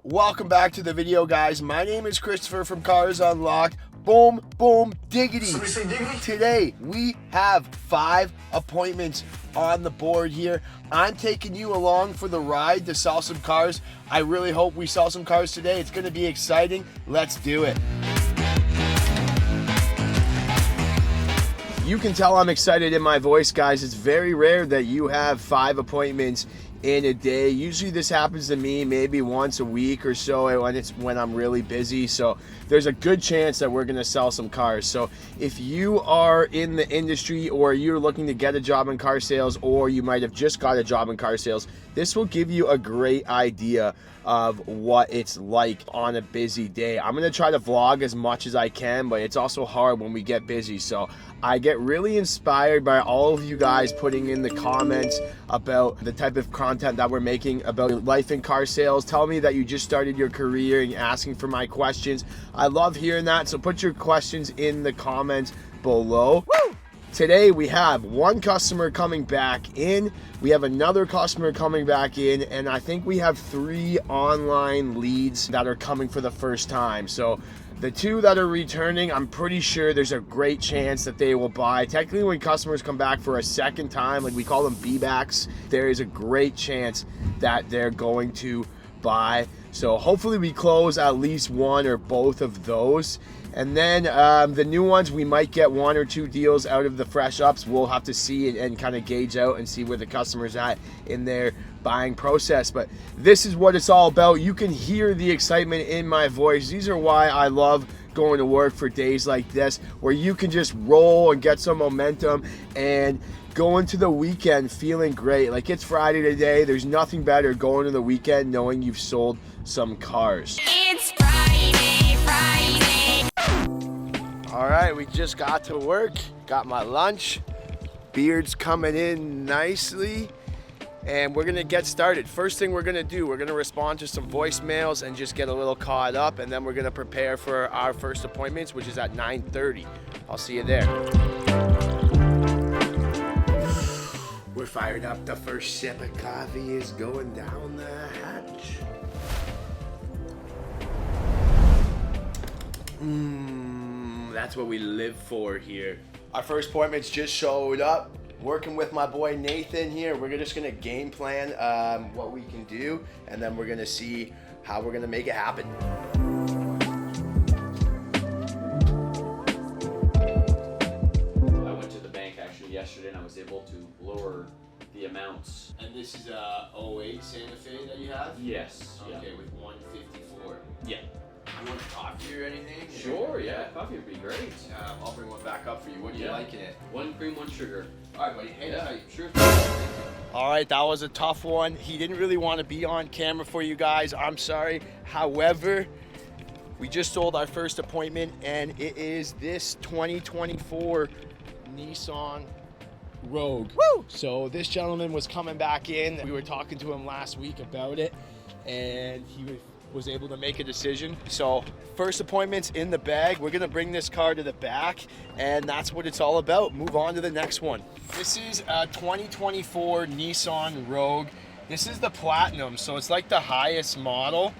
Welcome back to the video, guys. My name is Christopher from Cars Unlocked. Boom, boom, diggity. Today, we have 5 appointments on the board here. I'm taking you along for the ride to sell some cars. I really hope we sell some cars today. It's going to be exciting. Let's do it. You can tell I'm excited in my voice, guys. It's very rare that you have 5 appointments in a day. Usually this happens to me maybe once a week or so when I'm really busy. So there's a good chance that we're going to sell some cars. So if you are in the industry or you're looking to get a job in car sales, or you might have just got a job in car sales, this will give you a great idea of what it's like on a busy day. I'm going to try to vlog as much as I can, but it's also hard when we get busy. So I get really inspired by all of you guys putting in the comments about the type of content that we're making about life in car sales. Tell me that you just started your career and asking for my questions. I love hearing that, so put your questions in the comments below. Woo! Today we have one customer coming back in, we have another customer coming back in, and I think we have 3 online leads that are coming for the first time. So the 2 that are returning, I'm pretty sure there's a great chance that they will buy. Technically, when customers come back for a second time, like we call them B-backs, there is a great chance that they're going to buy. So hopefully we close at least one or both of those. And then the new ones, we might get 1 or 2 deals out of the fresh ups. We'll have to see and kind of gauge out and see where the customer's at in their buying process. But this is what it's all about. You can hear the excitement in my voice. These are why I love going to work for days like this, where you can just roll and get some momentum and go into the weekend feeling great. Like, it's Friday today. There's nothing better going to the weekend knowing you've sold some cars. It's Friday, Friday. All right, we just got to work, got my lunch, beard's coming in nicely, and we're gonna get started. First thing we're gonna do, we're gonna respond to some voicemails and just get a little caught up, and then we're gonna prepare for our first appointments, which is at 9:30. I'll see you there. We're fired up. The first sip of coffee is going down the hatch. That's what we live for here. Our first appointments just showed up. Working with my boy Nathan here. We're just gonna game plan what we can do, and then we're gonna see how we're gonna make it happen. I went to the bank actually yesterday and I was able to lower the amounts. And this is a 08 Santa Fe that you have? Yes. Okay, with 154. Yeah. You want coffee or anything? Sure, yeah. Coffee would be great. I'll bring one back up for you. What do you like in it? 1 cream, 1 sugar. All right, buddy. Hang tight. Sure. All right, that was a tough one. He didn't really want to be on camera for you guys. I'm sorry. However, we just sold our first appointment, and it is this 2024 Nissan Rogue. Woo! So this gentleman was coming back in. We were talking to him last week about it, and he was able to make a decision. So first appointment's in the bag. We're gonna bring this car to the back, and that's what it's all about. Move on to the next one. This is a 2024 Nissan Rogue. This is the Platinum, so it's like the highest model.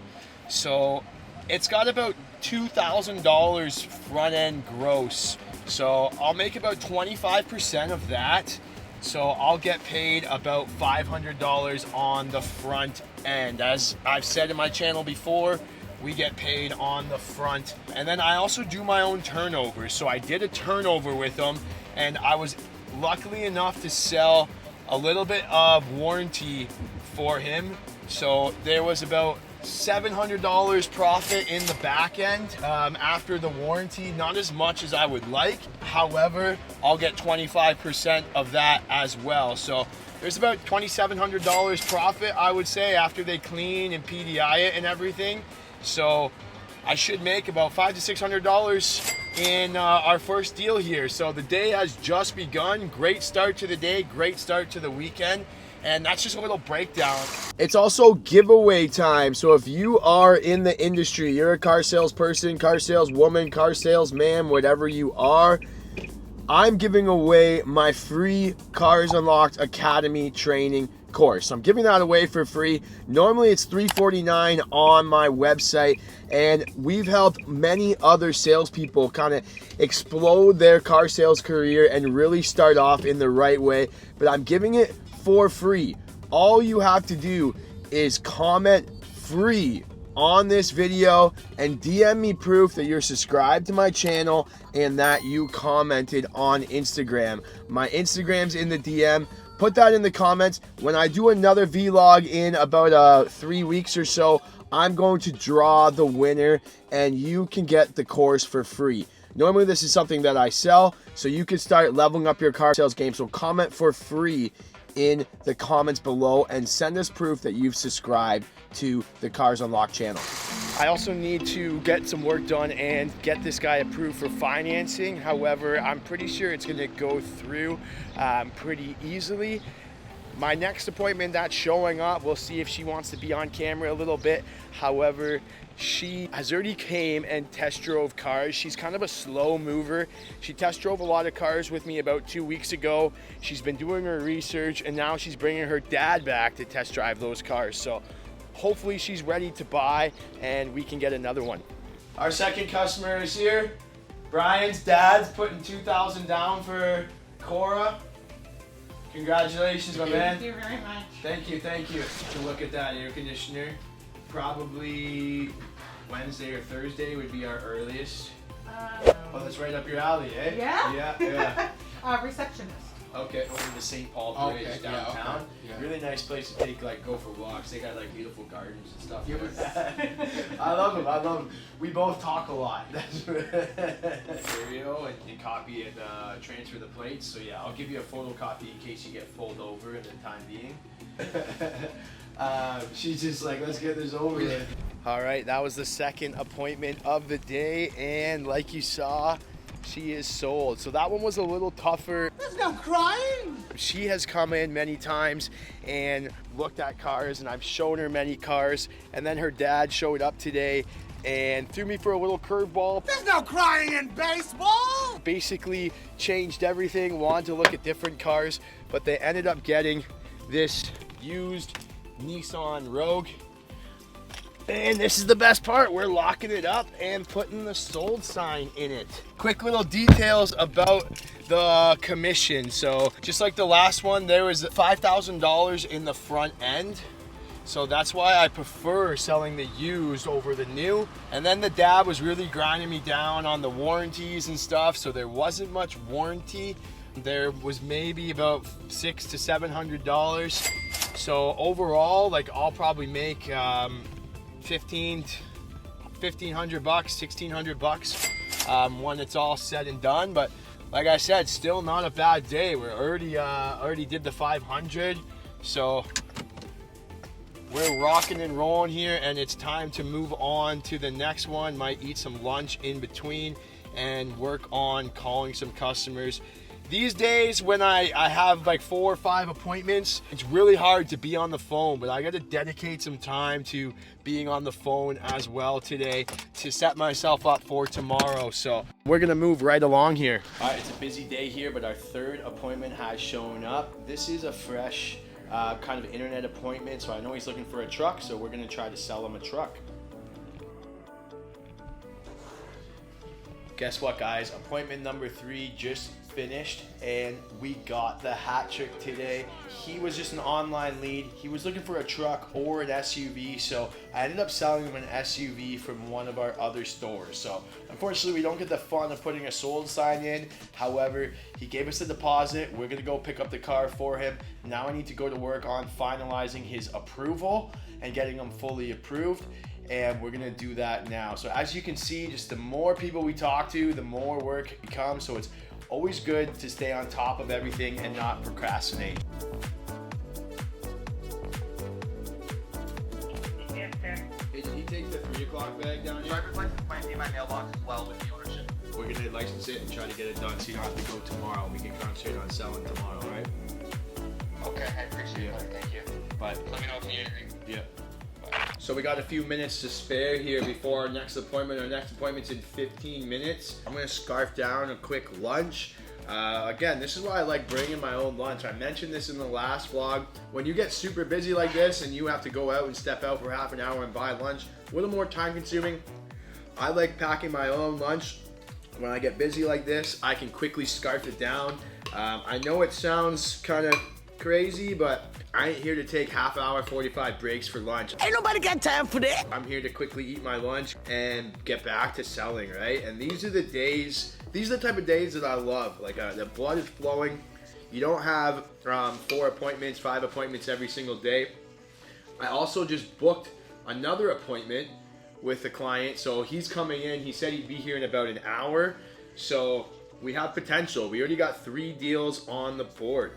So it's got about $2,000 front end gross. So I'll make about 25% of that. So I'll get paid about $500 on the front end. As I've said in my channel before, we get paid on the front. And then I also do my own turnovers. So I did a turnover with them, and I was lucky enough to sell a little bit of warranty for him. So there was about $700 profit in the back end after the warranty. Not as much as I would like. However, I'll get 25% of that as well. So there's about $2,700 profit, I would say, after they clean and PDI it and everything. So I should make about $500 to $600 in our first deal here. So the day has just begun. Great start to the day, great start to the weekend. And that's just a little breakdown. It's also giveaway time. So if you are in the industry, you're a car salesperson, car saleswoman, car salesman, whatever you are, I'm giving away my free Cars Unlocked Academy training course. So I'm giving that away for free. Normally it's $349 on my website, and we've helped many other salespeople kind of explode their car sales career and really start off in the right way. But I'm giving it for free. All you have to do is comment free on this video and DM me proof that you're subscribed to my channel and that you commented on Instagram. My Instagram's in the DM. Put that in the comments. When I do another vlog in about 3 weeks or so, I'm going to draw the winner and you can get the course for free. Normally this is something that I sell, so you can start leveling up your car sales game. So comment for free in the comments below and send us proof that you've subscribed to the Cars Unlocked channel. I also need to get some work done and get this guy approved for financing. However, I'm pretty sure it's going to go through pretty easily. My next appointment that's showing up, we'll see if she wants to be on camera a little bit. However, she has already came and test drove cars. She's kind of a slow mover. She test drove a lot of cars with me about 2 weeks ago. She's been doing her research and now she's bringing her dad back to test drive those cars. So hopefully she's ready to buy and we can get another one. Our second customer is here. Brian's dad's putting $2,000 down for Cora. Congratulations, my man. Thank you very much. Thank you, thank you. To look at that air conditioner. Probably Wednesday or Thursday would be our earliest. Oh, that's right up your alley, eh? Yeah? Yeah. Receptionist. Okay, over the St. Paul Bridge Okay, yeah, downtown. okay, yeah. Really nice place to take, like, go for walks. They got, like, beautiful gardens and stuff. I love them. I love them. We both talk a lot. That's stereo and copy and transfer the plates. So yeah, I'll give you a photocopy in case you get pulled over in the time being. She's just like, let's get this over with. All right, that was the second appointment of the day, and like you saw, she is sold. So that one was a little tougher. There's no crying. She has come in many times and looked at cars, and I've shown her many cars, and then her dad showed up today and threw me for a little curveball. There's no crying in baseball. Basically changed everything, wanted to look at different cars, but they ended up getting this used Nissan Rogue. And this is the best part, we're locking it up and putting the sold sign in it. Quick little details about the commission. So just like the last one, there was $5,000 in the front end. So that's why I prefer selling the used over the new. And then the dad was really grinding me down on the warranties and stuff, so there wasn't much warranty. There was maybe about $600 to $700. So overall, like, I'll probably make $1,500, $1,600 when it's all said and done. But like I said, still not a bad day. We're already did the 500, so we're rocking and rolling here, and it's time to move on to the next one. Might eat some lunch in between and work on calling some customers. These days, when I have like 4 or 5 appointments, it's really hard to be on the phone, but I got to dedicate some time to being on the phone as well today to set myself up for tomorrow. So we're gonna move right along here. All right, it's a busy day here, but our third appointment has shown up. This is a fresh kind of internet appointment, so I know he's looking for a truck, so we're gonna try to sell him a truck. Guess what, guys? Appointment number 3 just finished, and we got the hat trick today. He was just an online lead. He was looking for a truck or an SUV, so I ended up selling him an SUV from one of our other stores. So unfortunately, we don't get the fun of putting a sold sign in. However, he gave us the deposit. We're gonna go pick up the car for him. Now I need to go to work on finalizing his approval and getting him fully approved. And we're gonna do that now. So as you can see, just the more people we talk to, the more work it becomes. So it's always good to stay on top of everything and not procrastinate. Yes, sir. Hey, did he take the 3 o'clock bag down here? Driver's license might be in my mailbox as well with the ownership. We're gonna license it and try to get it done so you don't have to go tomorrow. We can concentrate on selling tomorrow, right? Okay, I appreciate it. Thank you. But Let me know if you need anything. yeah. So we got a few minutes to spare here before our next appointment. Our next appointment's in 15 minutes. I'm gonna scarf down a quick lunch. Again, this is why I like bringing my own lunch. I mentioned this in the last vlog. When you get super busy like this and you have to go out and step out for half an hour and buy lunch, a little more time consuming. I like packing my own lunch. When I get busy like this, I can quickly scarf it down. I know it sounds kind of crazy, but I ain't here to take half hour, 45 breaks for lunch. Ain't nobody got time for that. I'm here to quickly eat my lunch and get back to selling, right? And these are the type of days that I love. Like the blood is flowing. You don't have 4 appointments, 5 appointments every single day. I also just booked another appointment with a client. So he's coming in. He said he'd be here in about an hour. So we have potential. We already got 3 deals on the board.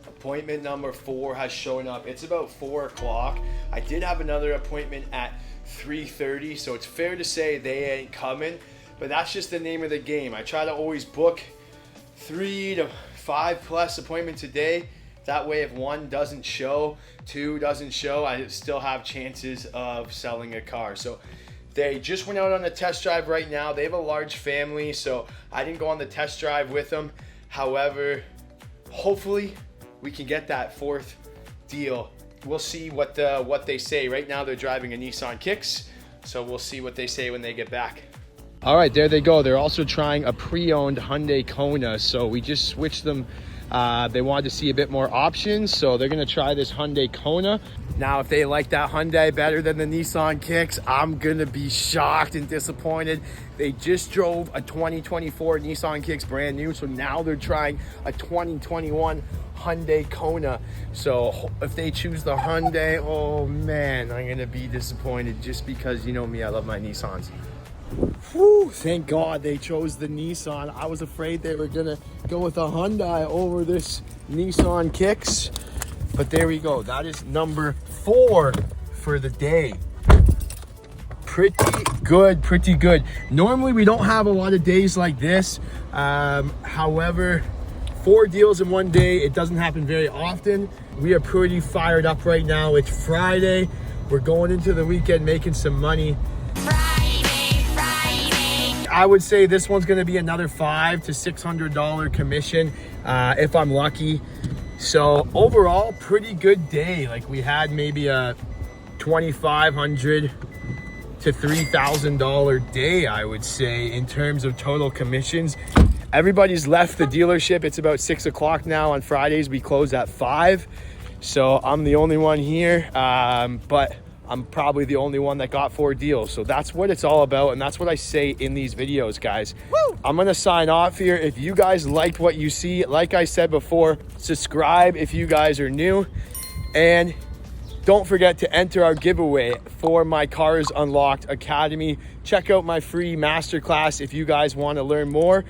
Appointment number 4 has shown up. It's about 4 o'clock. I did have another appointment at 3:30, so it's fair to say they ain't coming, but that's just the name of the game. I try to always book 3 to 5 plus appointments a day. That way, if 1 doesn't show, 2 doesn't show, I still have chances of selling a car. So they just went out on a test drive right now. They have a large family, so I didn't go on the test drive with them. However, hopefully we can get that 4th deal. We'll see what they say. Right now they're driving a Nissan Kicks, so we'll see what they say when they get back. All right, there they go. They're also trying a pre-owned Hyundai Kona, so we just switched them. They wanted to see a bit more options, so they're gonna try this Hyundai Kona. Now, if they like that Hyundai better than the Nissan Kicks, I'm gonna be shocked and disappointed. They just drove a 2024 Nissan Kicks brand new, so now they're trying a 2021 Hyundai Kona. So if they choose the Hyundai, oh man, I'm gonna be disappointed, just because you know me, I love my Nissans. Whew, thank God they chose the Nissan. I was afraid they were gonna go with a Hyundai over this Nissan Kicks, but there we go. That is number 4 for the day. Pretty good. Normally we don't have a lot of days like this. However, 4 deals in one day, it doesn't happen very often. We are pretty fired up right now. It's Friday. We're going into the weekend making some money. I would say this one's gonna be another $500 to $600 commission if I'm lucky. So overall, pretty good day. Like we had maybe a $2,500 to $3,000 day, I would say, in terms of total commissions. Everybody's left the dealership. It's about 6 o'clock now. On Fridays, we close at 5. So I'm the only one here, but I'm probably the only one that got 4 deals. So that's what it's all about, and that's what I say in these videos, guys. Woo! I'm gonna sign off here. If you guys liked what you see, like I said before, subscribe if you guys are new, and don't forget to enter our giveaway for my Cars Unlocked Academy. Check out my free masterclass if you guys want to learn more.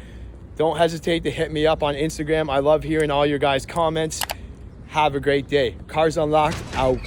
Don't hesitate to hit me up on Instagram. I love hearing all your guys' comments. Have a great day. Cars Unlocked out.